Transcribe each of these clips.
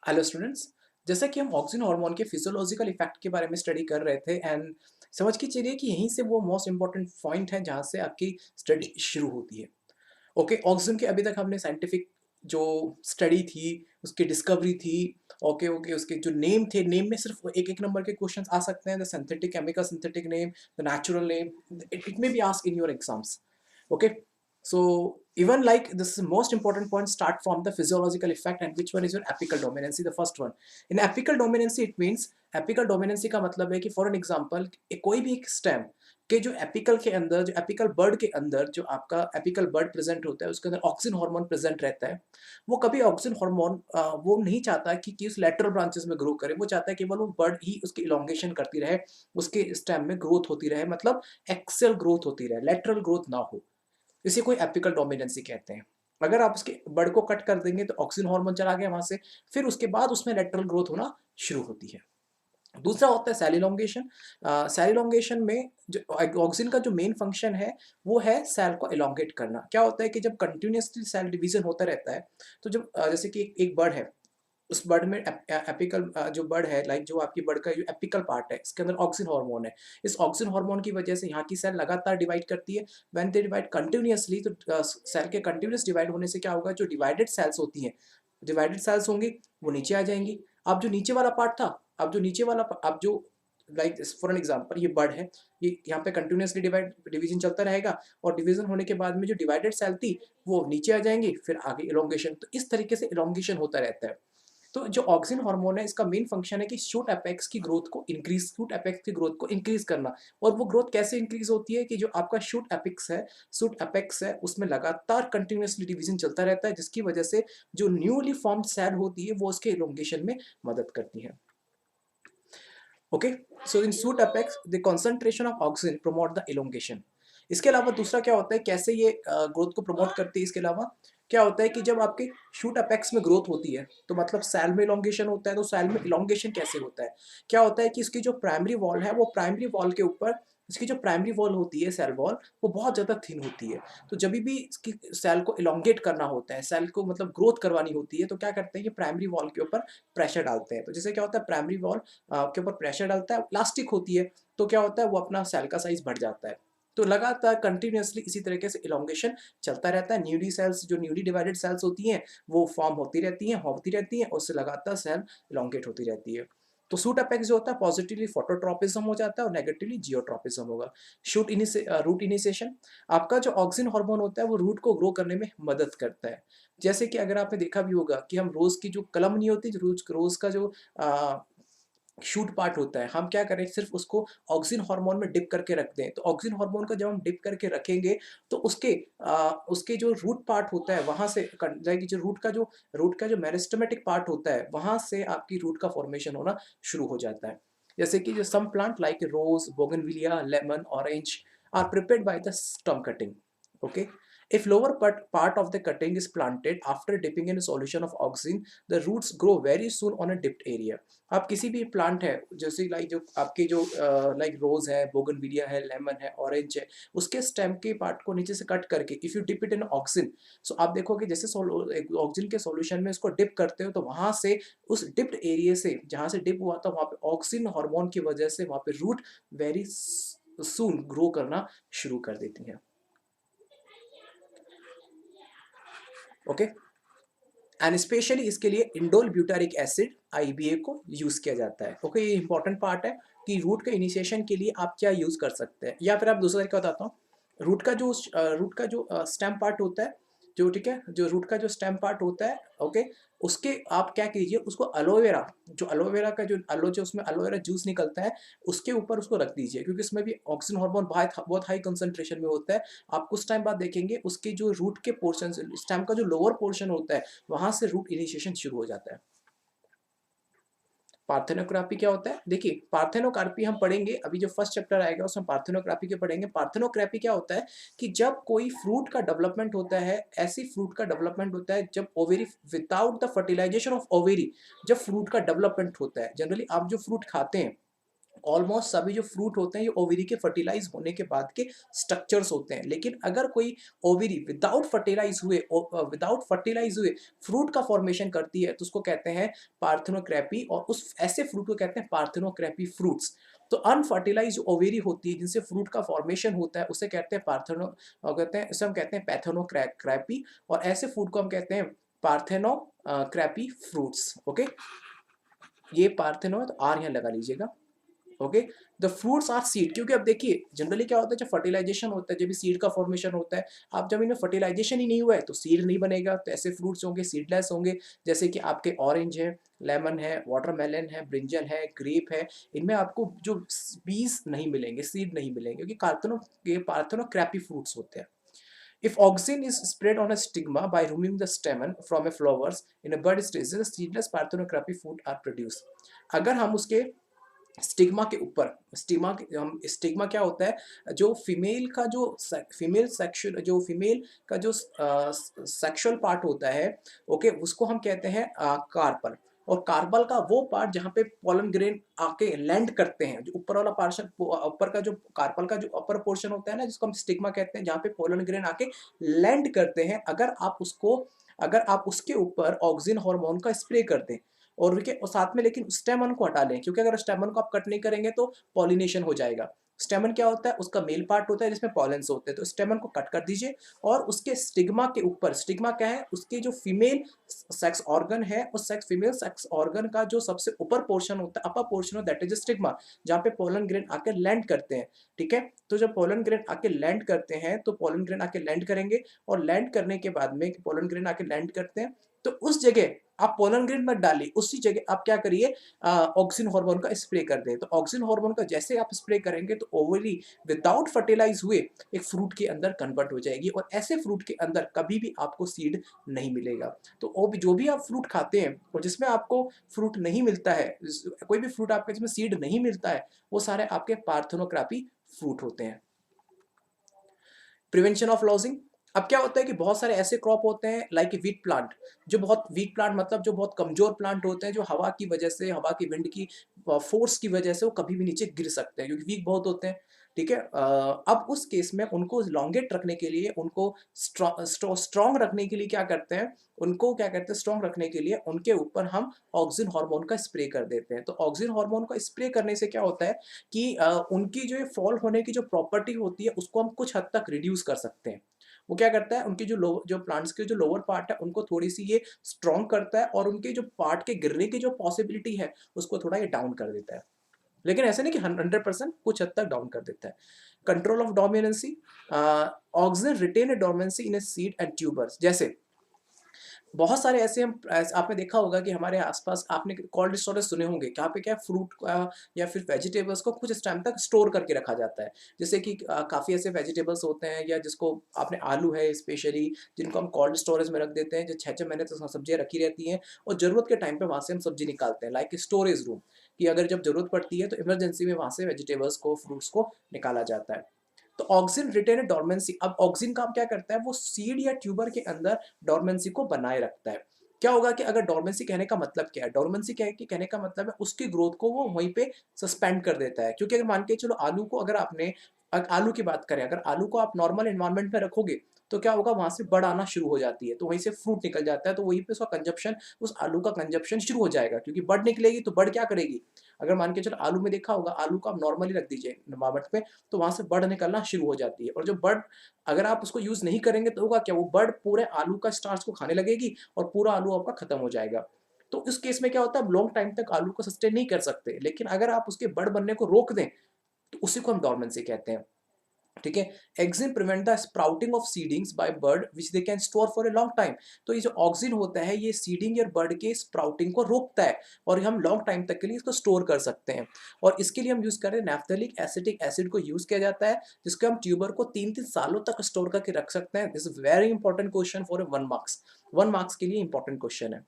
Hello students. जैसा कि हम ऑक्सिन हार्मोन के फिजियोलॉजिकल इफेक्ट के बारे में स्टडी कर रहे थे एंड समझ के चलिए कि यहीं से वो मोस्ट इंपॉर्टेंट पॉइंट है जहाँ से आपकी स्टडी शुरू होती है। ओके, ऑक्सिन के अभी तक हमने साइंटिफिक जो स्टडी थी, उसकी डिस्कवरी थी। ओके ओके, उसके जो नेम थे, नेम में सिर्फ एक एक नंबर के क्वेश्चन आ सकते हैं। The synthetic, chemical synthetic name, the natural name, it may be asked in your exams. Okay, so even like this is the most important point, start from the physiological effect and which one is your apical dominancy, the first one. In apical dominancy it means, apical dominancy का मतलब है कि for an example कोई भी एक stem के जो apical के अंदर, जो एपिकल बर्ड के अंदर जो आपका एपिकल बर्ड प्रेजेंट होता है उसके अंदर ऑक्सिन हार्मोन प्रेजेंट रहता है। वो कभी ऑक्सिन हार्मोन वो नहीं चाहता कि उस लेटरल ब्रांचेस में ग्रो करे, वो चाहता है केवल वो बर्ड ही उसकी इलोंगेशन करती रहे, उसके स्टेम में ग्रोथ होती रहे, मतलब एक्सेल ग्रोथ होती रहे, लेटरल ग्रोथ ना हो। इसे कोई एपिकल डोमिनेंसी कहते हैं। अगर आप उसके बड़ को कट कर देंगे तो ऑक्सिन हार्मोन चला गया वहां से, फिर उसके बाद उसमें लेटरल ग्रोथ होना शुरू होती है। दूसरा होता है सेल इलोंगेशन। सेल इलोंगेशन में जो ऑक्सिन का जो मेन फंक्शन है वो है सेल को इलोंगेट करना। क्या होता है कि जब कंटिन्यूसली सेल डिवीजन होता रहता है, तो जब जैसे कि एक बर्ड है, उस बर्ड में एपिकल जो बर्ड है, लाइक जो आपकी बर्ड का जो एपिकल पार्ट है, इसके अंदर ऑक्सिन हार्मोन है। इस ऑक्सिन हार्मोन की वजह से यहाँ की सेल लगातार डिवाइड करती है। व्हेन दे डिवाइड कंटिन्यूअसली, तो सेल के कंटिन्यूअस डिवाइड होने से क्या होगा, जो डिवाइडेड सेल्स होती हैं, डिवाइडेड सेल्स होंगी, वो नीचे आ जाएंगी। अब जो नीचे वाला पार्ट था, अब जो लाइक फॉर एन एग्जांपल ये बर्ड है, ये यहाँ पे कंटिन्यूअसली डिवीजन चलता रहेगा, और डिवीजन होने के बाद में जो डिवाइडेड सेल थी वो नीचे आ जाएंगी, फिर आगे इलोंगेशन। तो इस तरीके से इलोंगेशन होता रहता है। तो जो ऑक्सिन हार्मोन है, इसका मेन फंक्शन है कि शूट एपेक्स की ग्रोथ को इंक्रीज करना। और वो ग्रोथ कैसे इंक्रीज होती है कि जो आपका शूट एपेक्स है उसमें लगातार कंटिन्यूअसली डिवीजन चलता रहता है, जिसकी वजह से जो न्यूली फॉर्म्ड सेल होती है वो उसके इलोंगेशन में मदद करती है। Okay, so in shoot apex the concentration of auxin promote the elongation. इसके अलावा दूसरा क्या होता है, कैसे ये ग्रोथ को प्रमोट करती है, इसके अलावा क्या होता है कि जब आपके शूट अपेक्स में ग्रोथ होती है तो मतलब सेल में इलोंगेशन होता है। तो सेल में इलोंगेशन कैसे होता है, क्या होता है कि इसकी जो प्राइमरी वॉल है, वो प्राइमरी वॉल के ऊपर, इसकी जो प्राइमरी वॉल होती है, सेल वॉल, वो बहुत ज़्यादा थिन होती है। तो जब भी इसकी सेल को इलोंगेट करना होता है, सेल को मतलब ग्रोथ करवानी होती है, तो क्या करते हैं, ये प्राइमरी वॉल के ऊपर प्रेशर डालते हैं। तो जैसे क्या होता है, प्राइमरी वॉल के ऊपर प्रेशर डालता है, प्लास्टिक होती है, तो क्या होता है, वो अपना सेल का साइज बढ़ जाता है। तो लगातार कंटिन्यूअसली इसी तरीके से इलोंगेशन चलता रहता है। न्यूली सेल्स, जो न्यूली डिवाइडेड सेल्स होती हैं, वो फॉर्म होती रहती हैं, और उससे लगातार सेल इलोंगेट होती रहती है। तो शूट अपेक्स जो होता है, पॉजिटिवली फोटोट्रोपिज्म हो जाता है और नेगेटिवली जियोट्रोपिज्म होगा। रूट इनिशिएशन, आपका जो ऑक्सिन हार्मोन होता है वो रूट को ग्रो करने में मदद करता है। जैसे कि अगर आपने देखा भी होगा कि हम रोज की जो कलम नहीं होती, रोज का जो शूट पार्ट होता है, हम क्या करें, सिर्फ उसको ऑक्सिन हार्मोन में डिप करके रख दें। तो ऑक्सिन हार्मोन का जब हम डिप करके रखेंगे तो उसके जो रूट पार्ट होता है वहां से जाएगी, जो रूट का जो मेरिस्टेमेटिक पार्ट होता है, वहां से आपकी रूट का फॉर्मेशन होना शुरू हो जाता है। जैसे कि जो some plant like rose, bougainvillea, lemon, orange are prepared by the stem cutting. Okay, if lower part of the cutting is planted after dipping in a solution of oxygen, the roots grow very soon on a dipped area. आप किसी भी plant है, जैसे like जो आपके जो like रोज है, bougainvillea है, लेमन है, ऑरेंज है, उसके स्टेम के पार्ट को नीचे से कट करके if you dip it in oxygen, so आप देखोगे जैसे ऑक्सीजन के सॉल्यूशन में इसको डिप करते हो, तो वहां से उस डिप्ड एरिया से, जहां से डिप हुआ था, वहां पे ऑक्सीजन हार्मोन की वजह से वहां पे रूट वेरी सून ग्रो करना शुरू कर देती हैं। ओके, एंड स्पेशली इसके लिए इंडोल ब्यूटारिक एसिड आईबीए को यूज किया जाता है। ओके, ये इंपॉर्टेंट पार्ट है कि रूट के इनिशिएशन के लिए आप क्या यूज कर सकते हैं। या फिर आप दूसरा तरीका बताता हूँ, रूट का जो स्टेम पार्ट होता है, जो ठीक है, जो रूट का जो स्टेम पार्ट होता है, ओके, उसके आप क्या कीजिए, उसको एलोवेरा, जो एलोवेरा का जो अलो जो उसमें एलोवेरा जूस निकलता है, उसके ऊपर उसको रख दीजिए, क्योंकि उसमें भी ऑक्सीजन हार्मोन बहुत हाई कंसंट्रेशन में होता है। आप कुछ टाइम बाद देखेंगे उसके जो रूट के पोर्शन, स्टेम का जो लोअर पोर्शन होता है, वहां से रूट इनिशिएशन शुरू हो जाता है। पार्थेनोग्राफी क्या होता है, देखिए पार्थेनोग्राफी हम पढ़ेंगे, अभी जो फर्स्ट चैप्टर आएगा उसमें पार्थेनोग्राफी के पढ़ेंगे। पार्थेनोग्राफी क्या होता है कि जब कोई फ्रूट का डेवलपमेंट होता है, ऐसी फ्रूट का डेवलपमेंट होता है जब ovary, without the fertilization of ovary, जब फ्रूट का डेवलपमेंट होता है। जनरली आप जो फ्रूट खाते हैं ऑलमोस्ट सभी जो फ्रूट होते हैं ये ओवरी के फर्टिलाइज होने के बाद के स्ट्रक्चर्स होते हैं। लेकिन अगर कोई ओवरी विदाउट फर्टिलाइज हुए फ्रूट का फॉर्मेशन करती है तो उसको कहते हैं पार्थेनोक्रेपी, और उस ऐसे फ्रूट को कहते हैं पार्थेनोक्रेपी फ्रूट्स। तो अनफर्टिलाइज ओवेरी होती है जिनसे फ्रूट का फॉर्मेशन होता है, उसे कहते हैं उसे हम कहते हैं पैथेनोक्रेपी, और ऐसे फ्रूट को हम कहते हैं पार्थेनोक्रेपी फ्रूट्स। ओके, ये पार्थेनो है तो आर यहाँ लगा लीजिएगा। Okay, the fruits are seed, क्योंकि अब देखिए जनरली क्या होता है, जब फर्टिलाइजेशन होता है, जब भी सीड का फॉर्मेशन होता है, आप जब इन्हें फर्टिलाइजेशन ही नहीं हुआ है तो सीड नहीं बनेगा, तो ऐसे फ्रूट्स होंगे सीडलेस होंगे, जैसे कि आपके ऑरेंज है, लेमन है, वाटरमेलन है, ब्रिंजल है, ग्रेप है। इनमें आपको जो बीज नहीं मिलेंगे, सीड नहीं मिलेंगे, क्योंकि पार्थेनोक्रेपी फ्रूट्स होते हैं। If auxin is spread on a stigma by removing the stamen from a flowers in a bud stage, the seedless parthenocarpy fruit are produced. अगर हम उसके स्टिग्मा के ऊपर स्टिग्मा क्या होता है, जो फीमेल का जो फीमेल का जो सेक्सुअल पार्ट होता है, ओके, उसको हम कहते हैं कार्पल। और कार्पल का वो पार्ट जहाँ पे पोलन ग्रेन आके लैंड करते हैं, जो ऊपर वाला पोर्शन, ऊपर का जो कार्पल का जो अपर पोर्शन होता है ना, जिसको हम स्टिग्मा कहते हैं, जहाँ पे पोलन ग्रेन आके लैंड करते हैं, अगर आप उसके ऊपर ऑक्सिन हार्मोन का स्प्रे कर दें और साथ में लेकिन स्टेमन को हटा लें, क्योंकि अगर स्टेमन को आप कट नहीं करेंगे तो पॉलिनेशन हो जाएगा। स्टेमन क्या होता है, उसका मेल पार्ट होता है जिसमें पॉलेंस होते हैं, तो स्टेमन को कट कर दीजिए और उसके स्टिग्मा के ऊपर, स्टिग्मा क्या है, उसके जो फीमेल सेक्स ऑर्गन है, उस फीमेल सेक्स ऑर्गन का जो सबसे ऊपर पोर्शन होता है, upper portion of that is stigma, जहाँ पे पोलन ग्रेन आके लैंड करते हैं। ठीक है, तो जब पोलन ग्रेन आके लैंड करते हैं तो पोलन ग्रेन आके लैंड करेंगे, और लैंड करने के बाद में पोलन ग्रेन आके लैंड करते हैं, तो उस जगह आप पोलन ग्रेन मत डालिए, उसी जगह आप क्या करिए, ऑक्सिन हार्मोन का स्प्रे कर दें। तो ऑक्सिन हार्मोन का जैसे आप स्प्रे करेंगे तो ओवरी विदाउट फर्टिलाइज हुए एक फ्रूट के अंदर कन्वर्ट हो जाएगी, और ऐसे फ्रूट के अंदर कभी भी आपको सीड नहीं मिलेगा। तो जो भी आप फ्रूट खाते हैं और जिसमें आपको फ्रूट नहीं मिलता है, कोई भी फ्रूट आपका जिसमें सीड नहीं मिलता है, वो सारे आपके पार्थेनोक्रेपी फ्रूट होते हैं। प्रिवेंशन ऑफ लॉजिंग, अब क्या होता है कि बहुत सारे ऐसे क्रॉप होते हैं लाइक वीक प्लांट, जो बहुत वीक प्लांट मतलब जो बहुत कमजोर प्लांट होते हैं, जो हवा की वजह से, हवा की विंड की फोर्स की वजह से वो कभी भी नीचे गिर सकते हैं, क्योंकि वीक बहुत होते हैं। ठीक है, अब उस केस में उनको लॉन्गेट रखने के लिए, उनको स्ट्रॉन्ग रखने के लिए क्या करते हैं, स्ट्रॉन्ग रखने के लिए उनके ऊपर हम ऑक्सिन हार्मोन का स्प्रे कर देते हैं। तो ऑक्सिन हार्मोन का स्प्रे करने से क्या होता है कि उनकी जो फॉल होने की जो प्रॉपर्टी होती है उसको हम कुछ हद तक रिड्यूस कर सकते हैं। वो क्या करता है, उनकी जो प्लांट्स के जो लोअर पार्ट है उनको थोड़ी सी ये स्ट्रॉन्ग करता है, और उनके जो पार्ट के गिरने की जो पॉसिबिलिटी है उसको थोड़ा ये डाउन कर देता है, लेकिन ऐसा नहीं कि 100%, कुछ हद तक डाउन कर देता है। Control of dominancy, auxin retain dominancy in a seed and tubers, जैसे बहुत सारे ऐसे आपने देखा होगा कि हमारे आसपास आपने कोल्ड स्टोरेज सुने होंगे, जहाँ पे क्या फ्रूट या फिर वेजिटेबल्स को कुछ टाइम तक स्टोर करके रखा जाता है। जैसे कि काफ़ी ऐसे वेजिटेबल्स होते हैं, या जिसको आपने आलू है स्पेशली, जिनको हम कोल्ड स्टोरेज में रख देते हैं, जो 6-6 महीने तक सब्जियाँ रखी रहती हैं, और ज़रूरत के टाइम पे वहाँ से हम सब्जी निकालते हैं, लाइक स्टोरेज रूम, कि अगर जब ज़रूरत पड़ती है तो इमरजेंसी में वहाँ से वेजिटेबल्स को, फ्रूट्स को निकाला जाता है। तो ऑक्सिन रिटेन डोरमेंसी, अब ऑक्सिन काम क्या करता है, वो सीड या ट्यूबर के अंदर डोरमेंसी को बनाए रखता है। क्या होगा कि अगर डोरमेंसी कहने का मतलब क्या है, डोरमेंसी क्या है कि कहने का मतलब है उसकी ग्रोथ को वो वहीं पे सस्पेंड कर देता है। क्योंकि अगर मान के चलो आलू को, अगर आपने आलू की बात करें, अगर आलू को आप नॉर्मल एनवायरनमेंट में रखोगे तो क्या होगा, वहां से बड़ आना शुरू हो जाती है, तो वहीं से फ्रूट निकल जाता है, तो वहीं पे उसका कंजप्शन, उस आलू का कंजप्शन शुरू हो जाएगा, क्योंकि बड़ निकलेगी तो बड़ क्या करेगी, अगर मान के चलो आलू में देखा होगा, आलू को आप नॉर्मली रख दीजिए एनवायरनमेंट पे, तो वहां से बड़ निकलना शुरू हो जाती है, और जो बड़, अगर आप उसको यूज नहीं करेंगे तो होगा क्या, वो बड़ पूरे आलू का स्टार्च को खाने लगेगी और पूरा आलू आपका खत्म हो जाएगा। तो इस केस में क्या होता है, लॉन्ग टाइम तक आलू को सस्टेन नहीं कर सकते, लेकिन अगर आप उसके बड़ बनने को रोक दें तो उसी को हम डोरमेंसी कहते हैं। ठीक है, auxin prevent the sprouting of seedlings by bird which they can store for a long time. तो ये जो ऑक्सिन होता है ये सीडिंग या बर्ड के स्प्राउटिंग को रोकता है, और हम लॉन्ग टाइम तक के लिए इसको स्टोर कर सकते हैं। और इसके लिए हम यूज कर रहे हैं नैफ्थेलिक एसिटिक एसिड को यूज किया जाता है, जिसको हम ट्यूबर को 3-3 सालों तक स्टोर करके रख सकते हैं। This is very important question for 1 marks के लिए इंपॉर्टेंट क्वेश्चन है।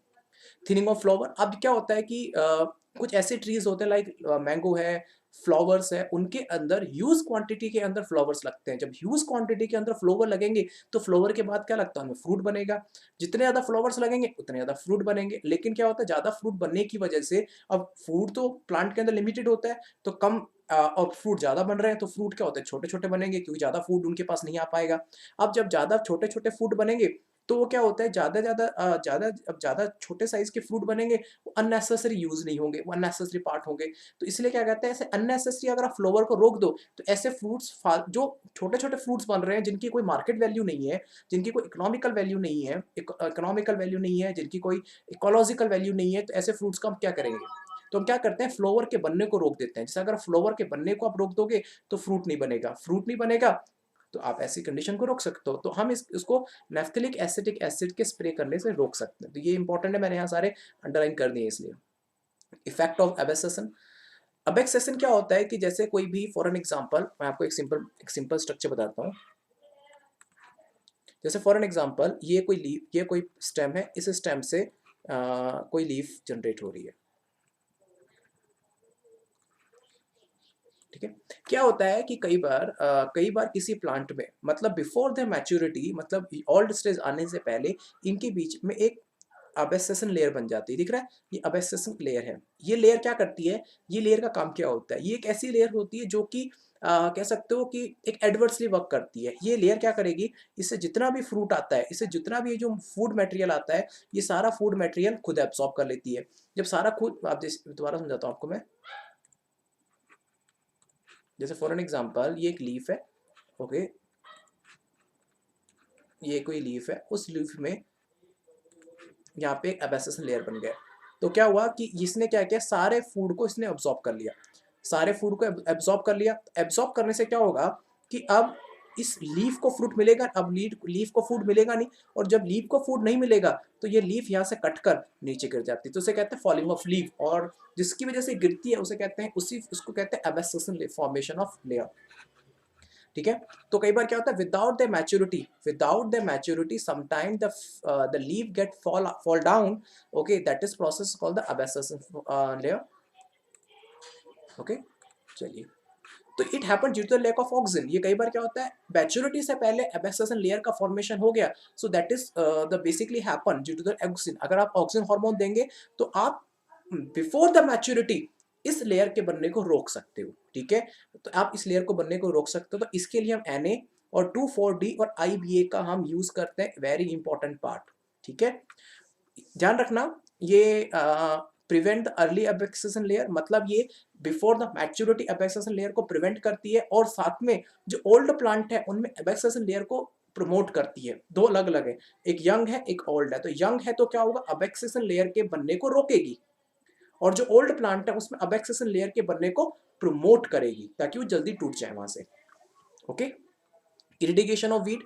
थिनिंग ऑफ फ्लावर, अब क्या होता है कि कुछ ऐसे ट्रीज होते हैं लाइक मैंगो है, फ्लावर्स है, उनके अंदर ह्यूज क्वांटिटी के अंदर फ्लावर्स लगते हैं। जब ह्यूज क्वांटिटी के अंदर फ्लावर लगेंगे तो फ्लावर के बाद क्या लगता है, हमें फ्रूट बनेगा। जितने ज्यादा फ्लावर्स लगेंगे उतने ज्यादा फ्रूट बनेंगे, लेकिन क्या होता है, ज्यादा फ्रूट बनने की वजह से अब फूड तो प्लांट के अंदर लिमिटेड होता है, तो कम और फ्रूट ज़्यादा बन रहे हैं तो फ्रूट क्या होते हैं, छोटे-छोटे बनेंगे क्योंकि ज़्यादा फूड उनके पास नहीं आ पाएगा। अब जब ज़्यादा छोटे-छोटे फ्रूट बनेंगे तो वो क्या होता है, ज़्यादा छोटे साइज़ के फ्रूट बनेंगे, वो अननेसेसरी यूज़ नहीं होंगे, वो अननेसेसरी पार्ट होंगे। तो इसलिए क्या कहते हैं, ऐसे अननेसेसरी अगर आप फ्लावर को रोक दो तो ऐसे फ्रूट्स फा जो छोटे-छोटे फ्रूट्स बन रहे हैं जिनकी कोई मार्केट वैल्यू नहीं है, जिनकी कोई इकोनॉमिकल वैल्यू नहीं है, इकोनॉमिकल वैल्यू नहीं है, जिनकी कोई इकोलॉजिकल वैल्यू नहीं है, तो ऐसे फ्रूट्स का हम क्या करेंगे? तो हम क्या करते हैं, फ्लावर के बनने को रोक देते हैं। जैसे अगर फ्लावर के बनने को आप रोक दोगे तो फ्रूट नहीं बनेगा, फ्रूट नहीं बनेगा तो आप ऐसी कंडीशन को रोक सकते हो। तो हम इसको नैप्थेलिक एसिटिक एसिड के स्प्रे करने से रोक सकते हैं। तो ये इंपॉर्टेंट है, मैंने यहाँ सारे अंडरलाइन कर दिए इसलिए। Effect of एबेसेशन। एबेसेशन क्या होता है कि जैसे कोई भी, फॉर एन एग्जांपल मैं आपको एक सिंपल स्ट्रक्चर बताता हूँ। जैसे फॉर एन एग्जांपल ये कोई स्टेम है, इस स्टेम से कोई लीफ जनरेट हो रही है, ठीक है। क्या होता है कि कई बार किसी प्लांट में, मतलब बिफोर द मैच्योरिटी, मतलब ओल्ड स्टेज आने से पहले इनके बीच में एक अबेसेशन लेयर बन जाती है। दिख रहा है, ये अबेसेशन लेयर है। ये लेयर क्या करती है, ये लेयर का काम क्या होता है, ये एक ऐसी लेयर होती है जो कि कह सकते हो कि एक एडवर्सली वर्क करती है। ये लेयर क्या करेगी, इससे जितना भी फ्रूट आता है, इससे जितना भी जो फूड मटेरियल आता है, ये सारा फूड मटेरियल खुद एब्सॉर्ब कर लेती है। जब सारा खुद, आप जैसे दोबारा समझाता हूँ आपको मैं। जैसे फॉर एन एग्जांपल ये एक लीफ है, ओके, ये कोई लीफ है, उस लीफ में यहाँ पे एक एबेसिस लेयर बन गया। तो क्या हुआ कि इसने क्या किया, सारे फूड को इसने एब्जॉर्ब कर लिया, सारे फूड को एब्जॉर्ब कर लिया। एब्जॉर्ब करने से क्या होगा कि अब इस लीफ को फ्रूट मिलेगा, अब लीफ को फूड मिलेगा नहीं, और जब लीफ को फूड नहीं मिलेगा तो ये लीफ यहाँ से कटकर नीचे गिर जाती है, तो उसे कहते हैं फॉलिंग ऑफ लीफ, और जिसकी वजह से गिरती है उसे कहते हैं, उसको कहते हैं एबेसिसन फॉर्मेशन ऑफ लेयर, ठीक है। तो कई बार क्या होता है, without the maturity sometime the leaf get fall down, okay, that is process called the abscission layer, okay. चलिए, तो it happen due to the lack of oxygen. ये कई बार क्या होता है, मैच्योरिटी से पहले एबेसिसन लेयर का फॉर्मेशन हो गया, so that is the basically happen due to the oxygen. अगर आप ऑक्सीजन हार्मोन देंगे तो आप बिफोर द मैच्योरिटी इस लेयर के बनने को रोक सकते हो, ठीक है। तो आप इस लेयर को बनने को रोक सकते हो, तो इसके लिए हम Na और 2,4-D और IBA का हम यूज करते हैं, वेरी इंपॉर्टेंट पार्ट, ठीक है। ध्यान रखना, ये प्रिवेंट द अर्ली एबेक्सेशन लेयर, मतलब ये बिफोर द मैच्योरिटी एबेक्सेशन लेयर को प्रिवेंट करती है, और साथ में जो ओल्ड प्लांट है उनमें एबेक्सेशन लेयर को प्रमोट करती है। दो अलग अलग है, एक यंग है एक ओल्ड है। तो यंग है तो क्या होगा, एबेक्सेशन लेयर के बनने को रोकेगी, और जो ओल्ड प्लांट है उसमें एबेक्सेशन लेयर के बनने को प्रमोट करेगी ताकि वो जल्दी टूट जाए वहां से, okay. Eradication of weed.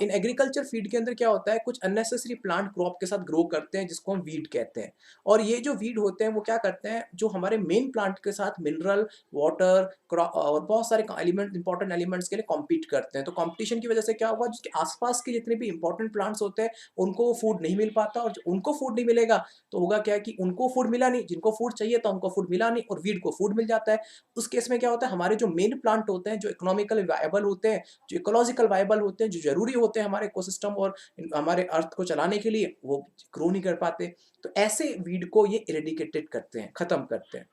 In agriculture field के अंदर क्या होता है, कुछ अननेसेसरी प्लांट क्रॉप के साथ ग्रो करते हैं जिसको हम वीड कहते हैं, और ये जो वीड होते हैं वो क्या करते हैं, जो हमारे मेन प्लांट के साथ मिनरल, वाटर और बहुत सारे एलिमेंट, इंपॉर्टेंट एलिमेंट्स के लिए कॉम्पीट करते हैं। तो कॉम्पिटिशन की वजह से क्या होगा, जिसके आसपास के जितने भी इंपॉर्टेंट प्लांट्स होते हैं उनको फूड नहीं मिल पाता, और उनको फूड नहीं मिलेगा तो होगा क्या कि उनको फूड मिला नहीं, जिनको फूड चाहिए था उनको फूड मिला नहीं, और वीड को फूड मिल जाता है। उस केस में क्या होता है, हमारे जो मेन प्लांट होते हैं, जो इकोनॉमिकली वायबल होते हैं, जो इकोलॉजिकल वायबल होते हैं, जो जरूरी होते हैं हमारे इकोसिस्टम और हमारे अर्थ को चलाने के लिए, वो ग्रो नहीं कर पाते। तो ऐसे वीड को ये इरेडिकेटेड करते हैं, खत्म करते हैं।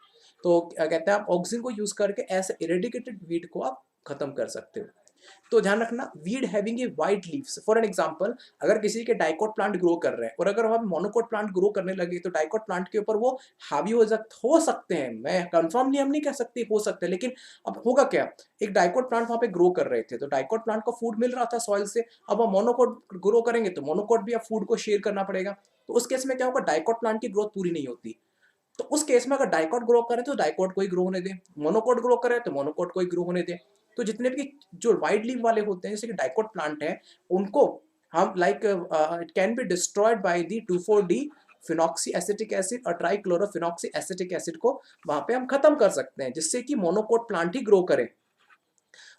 तो क्या कहते हैं, आप ऑक्सीजन को यूज करके ऐसे इरेडिकेटेड वीड को आप खत्म कर सकते हो। तो ध्यान रखना, weed having a wide leaves, for an example अगर किसी के डाइकोट प्लांट ग्रो कर रहे हैं, और अगर हम मोनोकोट प्लांट ग्रो करने लगे तो डाइकोट प्लांट के ऊपर वो हावी हो सकते हैं, मैं कंफर्मली हम नहीं कह सकते हो सकते हैं, लेकिन अब होगा क्या, एक डाइकोट प्लांट वहां पे ग्रो कर रहे थे तो डाइकोट प्लांट को फूड मिल रहा था सॉइल से, अब हम मोनोकोट ग्रो करेंगे तो मोनोकोट भी अब फूड को शेयर करना पड़ेगा। तो उस केस में क्या होगा, डाइकोट प्लांट की ग्रोथ पूरी नहीं होती। तो उस केस में अगर डाइकोट ग्रो करे तो डाइकोट को ही ग्रो होने दें, मोनोकोट ग्रो करे तो मोनोकोट को ही ग्रो होने दें। तो जितने भी जो वाइड लीव वाले होते हैं जैसे कि डाइकोट प्लांट है, उनको हम like it can be destroyed by the 2,4-D phenoxy acetic acid और ट्राइक्लोरोफिनॉक्सी एसिटिक एसिड को वहां पे हम खत्म कर सकते हैं, जिससे कि मोनोकोट प्लांट ही ग्रो करे।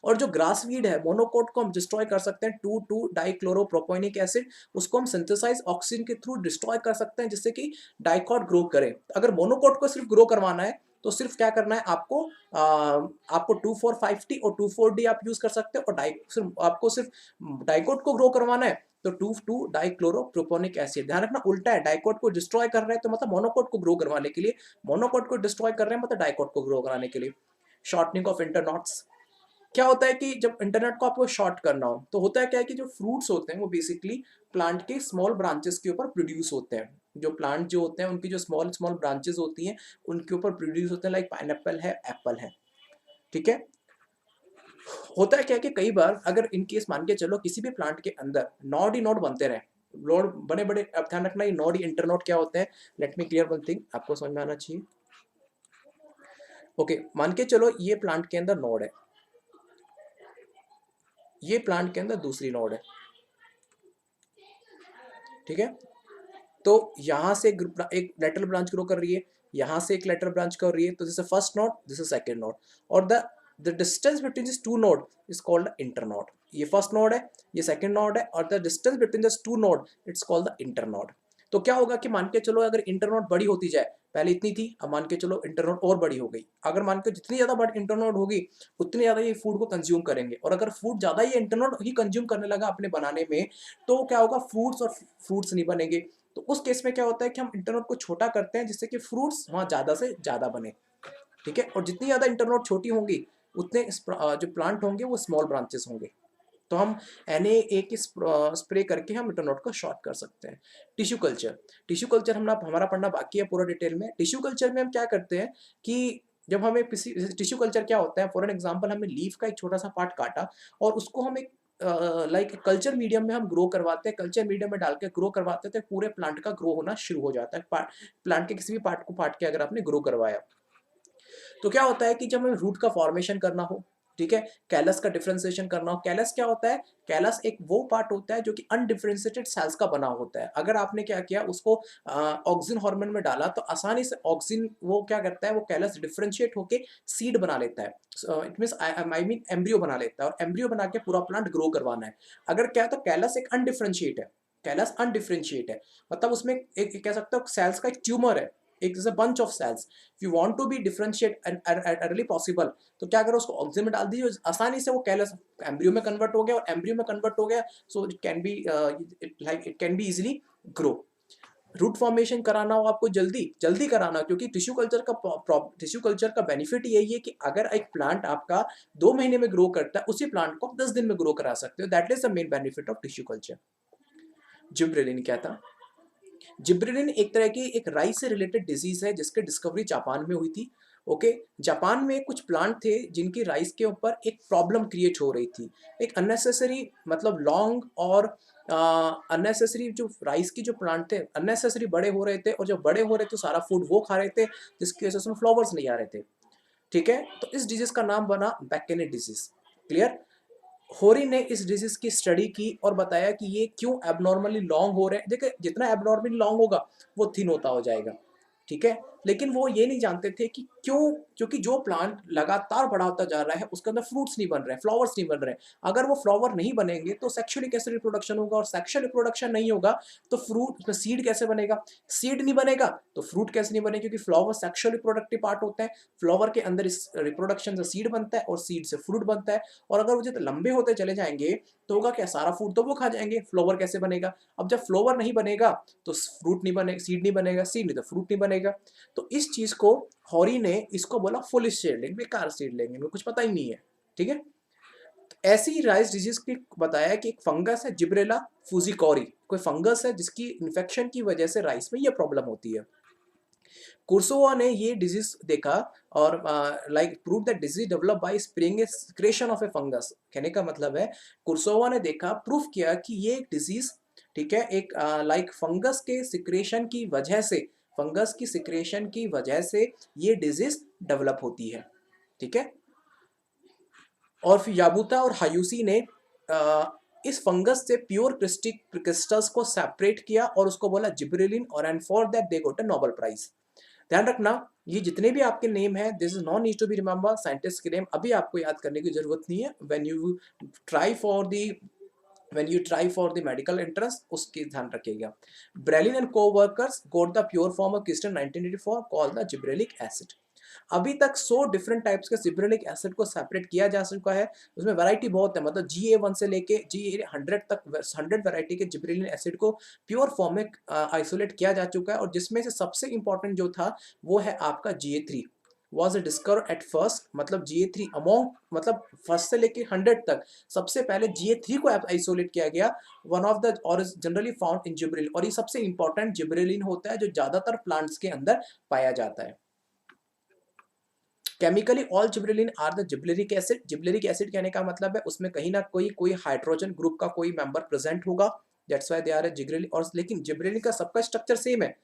और जो ग्रास वीड है, मोनोकोट को हम डिस्ट्रॉय कर सकते हैं 2,2-डाइक्लोरोप्रोपोनिक एसिड, उसको हम सिंथेसाइज ऑक्सीजन के थ्रू डिस्ट्रॉय कर सकते हैं जिससे कि डाइकोट ग्रो करे। अगर मोनोकोट को सिर्फ ग्रो करवाना है तो सिर्फ क्या करना है आपको, आपको 2,4,5-T और 2,4-D आप यूज कर सकते हो, और आपको सिर्फ डाइकोट को ग्रो करवाना है तो 2,2-डाइक्लोरोप्रोपोनिक एसिड। ध्यान रखना उल्टा है, डाइकोट को डिस्ट्रॉय कर रहे हैं तो मतलब मोनोकोट को ग्रो करवाने के लिए, मोनोकोट को डिस्ट्रॉय कर रहे हैं मतलब डाइकोट को ग्रो कराने के लिए। Shortening of internodes. क्या होता है कि जब इंटरनेट को आपको शॉर्ट करना हो तो होता है क्या है कि जो फ्रूट्स होते हैं वो बेसिकली प्लांट के स्मॉल ब्रांचेस के ऊपर प्रोड्यूस होते हैं। जो प्लांट जो होते हैं उनकी जो स्मॉल स्मॉल ब्रांचेस होती हैं उनके ऊपर प्रोड्यूस होते हैं, लाइक पाइनएप्पल है, एप्पल है। ठीक है। होता है क्या है कि कई बार अगर इन केस मान के चलो किसी भी प्लांट के अंदर नोड ही नोड बनते रहे, नोड बड़े बड़े, अब ध्यान रखना ये नोड इंटरनोड क्या होते हैं। Let me clear one thing, आपको समझ में आना चाहिए। ओके, मान के चलो ये प्लांट के अंदर नोड है, ये प्लांट के अंदर दूसरी नोड है। ठीक है। तो यहां से एक लेटरल ब्रांच ग्रो कर रही है, यहां से एक लेटरल ब्रांच कर रही है, तो this is first node, this is second node, और the distance between this two node is called internode. ये फर्स्ट नोड है, ये सेकंड नोड है, और the distance between this two node it's called the internode. तो क्या होगा कि मान के चलो अगर इंटरनोड बड़ी होती जाए, पहले इतनी थी, अब मान के चलो इंटरनोड और बड़ी हो गई। अगर मान के जितनी ज्यादा बड़ी इंटरनोड होगी उतनी ज्यादा ये फूड को कंज्यूम करेंगे, और अगर फूड ज्यादा ये इंटरनोड ही कंज्यूम करने लगा अपने बनाने में, तो क्या होगा, फ्रूट्स और फ्रूट्स नहीं बनेंगे। तो उस केस में क्या होता है कि हम इंटरनोड को छोटा करते हैं जिससे कि फ्रूट्स वहाँ ज़्यादा से ज़्यादा बने। ठीक है। और जितनी ज़्यादा इंटरनोड छोटी होंगी उतने जो प्लांट होंगे वो स्मॉल ब्रांचेस होंगे। तो हम Na की स्प्रे करके हम इंटरनोड को शॉर्ट कर सकते हैं। टिश्यू कल्चर, टिश्यू कल्चर हमारा पढ़ना बाकी है पूरा डिटेल में। टिश्यू कल्चर में हम क्या करते हैं कि जब हमें किसी, टिश्यू कल्चर क्या होता है, फॉर एन एग्जांपल हमने लीफ का एक छोटा सा पार्ट काटा और उसको हम एक लाइक कल्चर मीडियम में हम ग्रो करवाते हैं, कल्चर मीडियम में डाल के ग्रो करवाते हैं, तो पूरे प्लांट का ग्रो होना शुरू हो जाता है। प्लांट के किसी भी पार्ट को पार्ट के अगर आपने ग्रो करवाया, तो क्या होता है कि जब हमें रूट का फॉर्मेशन करना हो, ठीक है, कैलस का डिफरेंशिएशन करना हो। कैलस क्या होता है, कैलस एक वो पार्ट होता है जो कि अनडिफरेंशिएटेड सेल्स का बना होता है। अगर आपने क्या किया, उसको ऑक्सिन हार्मोन में डाला तो आसानी से ऑक्सिन वो क्या करता है, वो कैलस डिफरेंशिएट होके सीड बना लेता है। It means I mean embryo बना लेता है, और एम्ब्रियो बना के पूरा प्लांट ग्रो करवाना है। अगर क्या है तो कैलस एक अनडिफरेंशिएट है, कैलस अनडिफरेंशिएट है, मतलब उसमें एक कह सकते हो सेल्स का एक ट्यूमर है, एक जैसे bunch of cells. If you want to be differentiate early possible, तो क्या करो, उसको ऑक्सीजन में डाल दीजिए, आसानी से वो कैलस एम्ब्रियो में कन्वर्ट हो गया, और एम्ब्रियो में कन्वर्ट हो गया, so it can be easily grow. Root formation कराना हो आपको जल्दी जल्दी कराना, क्योंकि टिश्यू कल्चर का बेनिफिट यही है कि अगर एक प्लांट आपका 2 महीने में ग्रो करता है, उसी प्लांट को आप 10 दिन में ग्रो करा सकते हो। That is the main benefit of tissue culture. Gibberellin क्या था, जिब्रेलिन एक तरह की एक राइस से रिलेटेड डिजीज है जिसकी डिस्कवरी जापान में हुई थी। ओके, जापान में कुछ प्लांट थे जिनकी राइस के ऊपर एक प्रॉब्लम क्रिएट हो रही थी, एक अननेसेसरी मतलब लॉन्ग और अननेसेसरी जो राइस की जो प्लांट थे अननेसेसरी बड़े हो रहे थे, और जब बड़े हो रहे थे सारा फूड वो खा रहे थे, जिसकी वजह से उसमें फ्लावर्स नहीं आ रहे थे। ठीक है, तो इस डिजीज का नाम बना बैकेनेट डिजीज। क्लियर। होरी ने इस डिजीज की स्टडी की और बताया कि ये क्यों एबनॉर्मली लॉन्ग हो रहे हैं। देखिए, जितना एबनॉर्मली लॉन्ग होगा वो थिन होता हो जाएगा। ठीक है, लेकिन वो ये नहीं जानते थे कि क्यों, क्योंकि जो प्लांट लगातार बड़ा होता जा रहा है उसके अंदर फ्रूट्स नहीं बन रहे हैं, फ्लावर्स नहीं बन रहे हैं। अगर वो फ्लावर नहीं बनेंगे तो सेक्सुअली कैसे रिप्रोडक्शन होगा, और सेक्सुअल रिप्रोडक्शन नहीं होगा तो फ्रूट उसमें सीड कैसे बनेगा, सीड नहीं बनेगा तो फ्रूट कैसे नहीं बनेगा, क्योंकि फ्लावर सेक्सुअल रिप्रोडक्टिव पार्ट होता है। फ्लावर के अंदर इस रिप्रोडक्शन से सीड बनता है और सीड से फ्रूट बनता है, और अगर वो जितने लंबे होते चले जाएंगे तो होगा क्या, सारा फूड तो वो खा जाएंगे, फ्लावर कैसे बनेगा। अब जब फ्लावर नहीं बनेगा तो फ्रूट नहीं बनेगा, सीड नहीं बनेगा, सीड नहीं तो फ्रूट नहीं बनेगा। तो इस चीज को हॉरी ने इसको बोला फुलिश सीडलिंग, बेकार सीडलिंग, इनको कुछ पता ही नहीं है। ठीक है, तो ऐसी ही राइस डिजीज की बताया कि एक फंगस है जिब्रेला फूजिकोरी, कोई फंगस है जिसकी इन्फेक्शन की वजह से राइस में ये प्रॉब्लम होती है। कुर्सोवा ने ये डिजीज देखा और like prove that disease develop by spraying A secretion of A fungus. कहने का मतलब है कुर्सोवा ने देखा, प्रूफ किया कि ये एक डिजीज, ठीक है, एक लाइक फंगस के सिक्रेशन की वजह से, फंगस की सिक्रेशन की वजह से ये डिजीज डेवलप होती है। ठीक है, और फिर याबूता और हायूसी ने इस फंगस से प्योर क्रिस्टल्स को सेपरेट किया और उसको बोला जिब्रेलिन, और and for that they got a Nobel prize. ध्यान रखना, ये जितने भी आपके नेम है, this is not need to be remember scientist के नेम अभी आपको याद करने की जरूरत नहीं है। Try for the when you try for the medical entrance उसकी ध्यान रखिएगा। ब्रेलिन and co-workers got the pure form of crystal 1984 called the gibberellic acid। अभी तक 100 डिफरेंट टाइप्स के जिब्रेलिक एसिड को सेपरेट किया जा चुका है, उसमें वैरायटी बहुत है, मतलब GA1 से लेके GA100 तक 100 वैरायटी के जिब्रेलिन एसिड को प्योर फॉर्म में आइसोलेट किया जा चुका है, और जिसमें से सबसे इंपॉर्टेंट जो था वो है आपका GA3। was discovered at first, मतलब GA3 among, मतलब फर्स्ट से लेके 100 तक सबसे पहले GA3 को आइसोलेट किया गया, वन ऑफ द और जनरली फाउंड इन जिब्रेलिन, और ये सबसे इंपॉर्टेंट जिब्रेलिन होता है जो ज्यादातर प्लांट्स के अंदर पाया जाता है। Chemically all gibberellin are the gibberellic acid, gibberellic acid कहने का मतलब है उसमें कहीं ना कोई हाइड्रोजन ग्रुप का कोई मेंबर प्रेजेंट होगा, that's why they are gibberellin, और लेकिन जिब्रेलिन का सबका स्ट्रक्चर सेम है।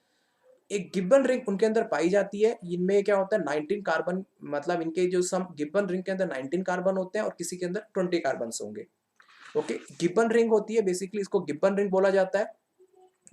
एक गिब्बन रिंग उनके अंदर पाई जाती है, इनमें क्या होता है 19 कार्बन, मतलब इनके जो सम गिब्बन रिंग के अंदर 19 कार्बन होते हैं और किसी के अंदर 20 कार्बन होंगे। ओके, गिब्बन रिंग होती है, बेसिकली इसको गिब्बन रिंग बोला जाता है।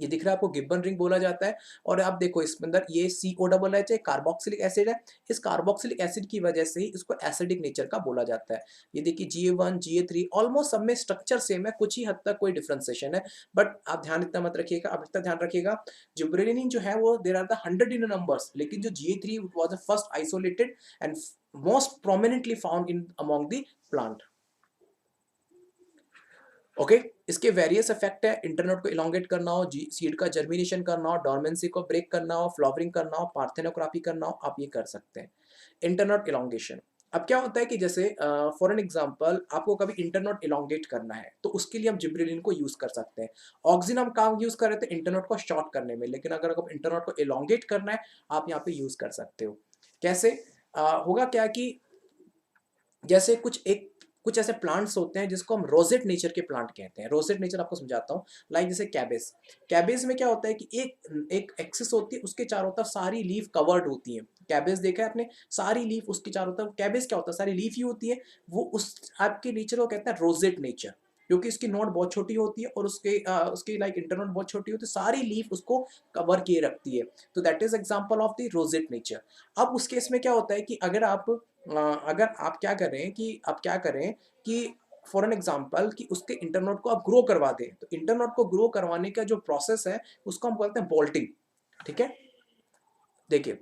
ये दिख रहा है आपको, गिब्बन रिंग बोला जाता है। और आप देखो इसके अंदर ये COOH है, कार्बोक्सिलिक एसिड है। इस कार्बोक्सिलिक एसिड की वजह से ही इसको एसिडिक नेचर का बोला जाता है। ये देखिए GA1 GA3 ऑलमोस्ट सब में स्ट्रक्चर सेम है, कुछ ही हद तक कोई डिफरेंशिएशन है, बट आप ध्यान इतना मत रखिएगा, अब इतना ध्यान रखिएगा जिब्रेलिन जो है वो there are the 100 in numbers, लेकिन जो GA3 was the first isolated and most prominently found in among the plant. Okay, इसके वेरियस इफेक्ट है, इंटरनोड को इलोंगेट करना हो, सीड का जर्मिनेशन करना हो, डोरमेंसी को ब्रेक करना हो, फ्लावरिंग करना हो, पार्थेनोग्राफी करना हो, आप ये कर सकते हैं। इंटरनोड इलोंगेशन, अब क्या होता है कि जैसे फॉर एन एग्जांपल आपको कभी इंटरनोड इलोंगेट करना है तो उसके लिए हम जिब्रेलिन को यूज कर सकते हैं। ऑक्सिन हम काम यूज कर रहे थे इंटरनोड को शॉर्ट करने में, लेकिन अगर आपको इंटरनोड को इलोंगेट करना है आप यहाँ पे यूज कर सकते हो। कैसे होगा क्या कि जैसे कुछ ऐसे प्लांट्स होते हैं जिसको हम रोजेट नेचर के प्लांट कहते हैं। रोजेट नेचर आपको समझाता हूँ, लाइक जैसे कैबेज। कैबेज में क्या होता है कि एक एक्सिस होती है, उसके चारों तरफ सारी लीफ कवर्ड होती है। कैबेज देखा है आपने, सारी लीफ उसके चारों तरफ, कैबेज क्या होता है सारी लीफ ही होती है। वो उस आपके नेचर को कहते हैं रोजेट नेचर, क्योंकि इसकी नोट बहुत छोटी होती है और उसकी लाइक इंटरनोट बहुत छोटी होती है, सारी लीफ उसको कवर किए रखती है। तो that is example of the rosette nature. अब उस केस में क्या होता है कि अगर आप क्या करें कि फॉर एन एग्जाम्पल कि उसके इंटरनोड को आप ग्रो करवा दें, तो इंटरनोड को ग्रो करवाने का जो प्रोसेस है उसको हम बोलते हैं बोल्टिंग। ठीक है, देखिए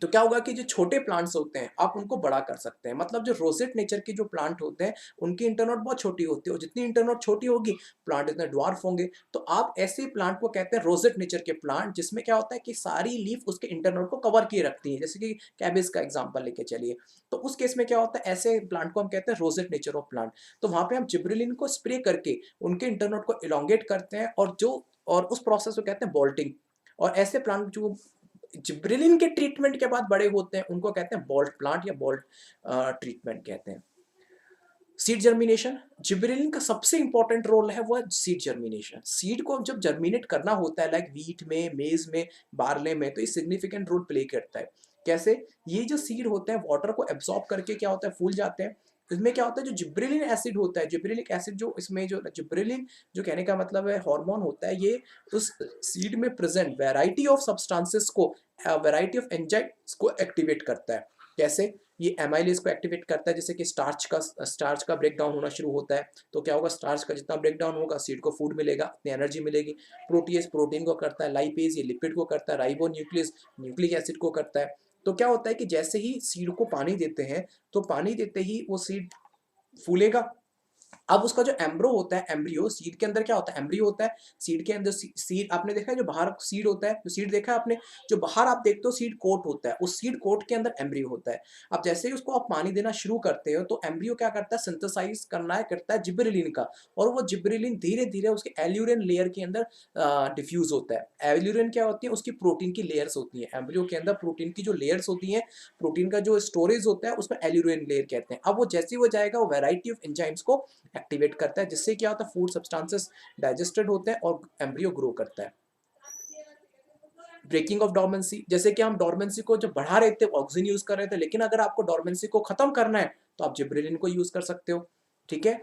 तो क्या होगा कि जो छोटे प्लांट्स होते हैं आप उनको बड़ा कर सकते हैं, मतलब जो रोसेट नेचर के जो प्लांट होते हैं उनकी इंटरनोड बहुत छोटी होती है, और जितनी इंटरनोड छोटी होगी प्लांट इतने ड्वार्फ होंगे। तो आप ऐसे प्लांट को कहते हैं रोसेट नेचर के प्लांट, जिसमें क्या होता है कि सारी लीफ उसके इंटरनोड को कवर किए रखती है, जैसे कि कैबेज का एग्जाम्पल लेके चलिए। तो उस केस में क्या होता है, ऐसे प्लांट को हम कहते हैं रोसेट नेचर ऑफ प्लांट। तो वहां पे हम जिब्रेलिन को स्प्रे करके उनके इंटरनोड को इलोंगेट करते हैं, और उस प्रोसेस को कहते हैं बोल्टिंग। और ऐसे प्लांट जो जिब्रेलिन के ट्रीटमेंट के बाद बड़े होते हैं उनको कहते हैं बोल्ट प्लांट या बोल्ट ट्रीटमेंट कहते हैं। सीड जर्मिनेशन, जिब्रेलिन का सबसे इंपॉर्टेंट रोल है वो है सीड जर्मिनेशन। सीड को जब जर्मिनेट करना होता है लाइक वीट में, मेज में, बार्ले में, तो ये सिग्निफिकेंट रोल प्ले करता है। कैसे, ये जो सीड होते हैं वाटर को एब्सॉर्ब करके क्या होता है फूल जाते हैं। इसमें क्या होता है जो जिब्रेलिन एसिड होता है, जिब्रेलिक एसिड जो इसमें जो जिब्रेलिन जो कहने का मतलब है हार्मोन होता है, ये उस सीड में प्रेजेंट वैरायटी ऑफ सब्सटेंसेस को, वैरायटी ऑफ एंजाइम्स को एक्टिवेट करता है। कैसे, ये एमाइलेज को एक्टिवेट करता है, जैसे कि स्टार्च का ब्रेकडाउन होना शुरू होता है, तो क्या होगा स्टार्च का जितना ब्रेकडाउन होगा सीड को फूड मिलेगा, उतनी एनर्जी मिलेगी। प्रोटीएज प्रोटीन को करता है, लाइपेज ये लिपिड को करता है, राइबो न्यूक्लियस न्यूक्लिक एसिड को करता है। तो क्या होता है कि जैसे ही सीड को पानी देते हैं तो पानी देते ही वो सीड फूलेगा। अब उसका जो एम्ब्रो होता है, एम्ब्रियो, सीड के अंदर क्या होता है एम्ब्रियो होता है। सीड के अंदर सीड आपने देखा है, जो बाहर सीड होता है, जो सीड देखा है आपने, जो बाहर आप देखते हो सीड कोट होता है, उस सीड कोट के अंदर एम्ब्रियो होता है। अब जैसे ही उसको आप पानी देना शुरू करते हो तो एम्ब्रियो क्या करता है, सिंथेसाइज करता है जिब्रेलिन का, और वो जिब्रेलिन धीरे धीरे उसके एल्यूरिन लेयर के अंदर डिफ्यूज होता है। एल्यूरिन क्या होती है, उसकी प्रोटीन की लेयर्स होती है, एम्ब्रियो के अंदर प्रोटीन की जो लेयर्स होती है, प्रोटीन का जो स्टोरेज होता है उसमें एल्यूरिन लेयर कहते हैं। अब वो जैसे ही वो जाएगा वो वैरायटी ऑफ एंजाइम्स को एक्टिवेट करता है, जिससे क्या होता है फूड सब्सटेंसेस डाइजेस्टेड होते हैं और एम्ब्रियो ग्रो करता है। ब्रेकिंग ऑफ डोरमेंसी, जैसे कि हम डोरमेंसी को जब बढ़ा रहे थे ऑक्सिन यूज कर रहे थे, लेकिन अगर आपको डोरमेंसी को खत्म करना है तो आप जिब्रेलिन को यूज कर सकते हो। ठीक है,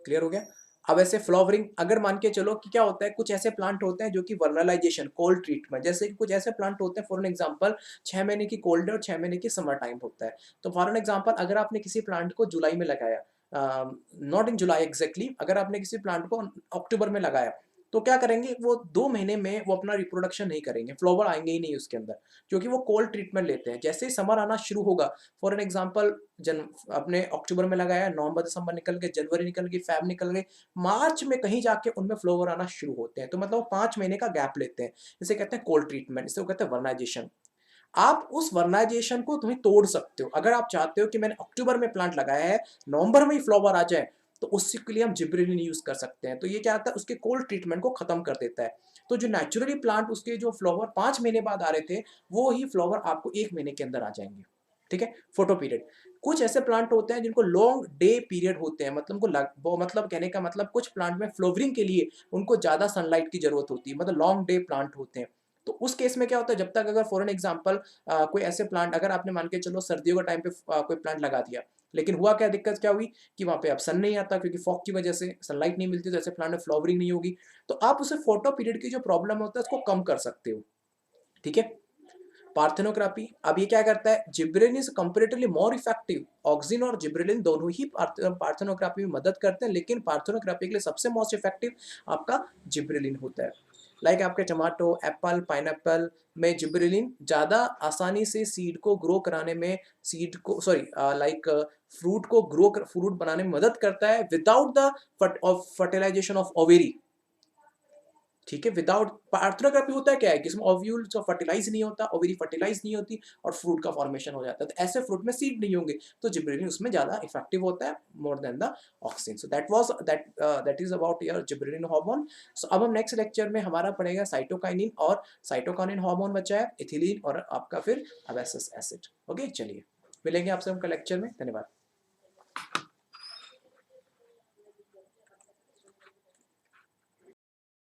क्लियर हो गया। अब ऐसे फ्लावरिंग, अगर मान के चलो कि क्या होता है, कुछ ऐसे प्लांट होते हैं जो कि वर्नलाइजेशन कोल्ड ट्रीटमेंट, जैसे कि कुछ ऐसे प्लांट होते हैं फॉर एन एग्जांपल 6 महीने की कोल्ड और 6 महीने की समर टाइम होता है। तो फॉर एन एग्जांपल अगर आपने किसी प्लांट को जुलाई में लगाया, नॉट इन जुलाई एग्जैक्टली, अगर आपने किसी प्लांट को अक्टूबर में लगाया, तो क्या करेंगे वो 2 महीने में वो अपना रिप्रोडक्शन नहीं करेंगे, फ्लावर आएंगे ही नहीं उसके अंदर, क्योंकि वो कोल्ड ट्रीटमेंट लेते हैं। जैसे ही समर आना शुरू होगा, फॉर एन एग्जांपल जन अपने अक्टूबर में लगाया, नवंबर दिसंबर निकल गए, जनवरी निकल गई, फैब निकल गई, मार्च में कहीं जाके उनमें फ्लावर आना शुरू होते हैं। तो मतलब वो 5 महीने का गैप लेते हैं, इसे कहते हैं कोल्ड ट्रीटमेंट, इसे कहते हैं वर्नाइजेशन। आप उस वर्नाइजेशन को तुम्हें तोड़ सकते हो। अगर आप चाहते हो कि मैंने अक्टूबर में प्लांट लगाया है, नवंबर में ही फ्लावर आ जाए, तो उसके लिए हम जिब्रेलिन यूज कर सकते हैं। तो ये क्या आता है, उसके कोल्ड ट्रीटमेंट को खत्म कर देता है। तो जो नेचुरली प्लांट उसके जो फ्लावर 5 महीने बाद आ रहे थे, वो ही फ्लावर आपको 1 महीने के अंदर आ जाएंगे। ठीक है, फोटो पीरियड। कुछ ऐसे प्लांट होते हैं जिनको लॉन्ग डे पीरियड होते हैं, मतलब वो मतलब कहने का मतलब कुछ प्लांट में फ्लोवरिंग के लिए उनको ज्यादा सनलाइट की जरूरत होती है, मतलब लॉन्ग डे प्लांट होते हैं। तो उस केस में क्या होता है, जब तक अगर फॉर एन एग्जाम्पल कोई ऐसे प्लांट, अगर आपने मान के चलो सर्दियों का टाइम पे कोई प्लांट लगा दिया, लेकिन हुआ क्या, दिक्कत क्या हुई कि वहां पे अब सन नहीं आता, क्योंकि फॉग की वजह से सनलाइट नहीं मिलती, तो ऐसे प्लांट में फ्लावरिंग नहीं होगी। तो आप उसे फोटो पीरियड की जो प्रॉब्लम होता है उसको कम कर सकते हो। ठीक है। पार्थेनोग्राफी, अब ये क्या करता है, gibberellin is comparatively more effective. Auxin और जिब्रेलिन दोनों ही पार्थेनोग्राफी में मदद करते हैं, लेकिन पार्थेनोग्राफी के लिए सबसे मोस्ट इफेक्टिव आपका जिब्रेलिन होता है। लाइक आपके टमाटो, एप्पल, पाइनएप्पल में जिब्रेलिन ज़्यादा आसानी से सीड को ग्रो कराने में, सीड को सॉरी लाइक फ्रूट को फ्रूट बनाने में मदद करता है, without the fertilization of ovary. ठीक है, विदाउट पार्थेनोग्राफी होता है क्या है कि इसमें ओव्यूल्स और फर्टिलाइज नहीं होता, ओवरी फर्टिलाइज नहीं होती, और फ्रूट का फॉर्मेशन हो जाता है। तो ऐसे फ्रूट में सीड नहीं होंगे, तो जिब्रेलिन उसमें ज्यादा इफेक्टिव होता है more than the auxin. So that is about your gibberellin hormone. So अब हम नेक्स्ट लेक्चर में हमारा पड़ेगा साइटोकाइनिन, और साइटोकाइनिन हार्मोन बचा है, इथिलीन और आपका फिर अबेसिक एसिड। ओके, चलिए मिलेंगे आपसे उनका लेक्चर में। धन्यवाद।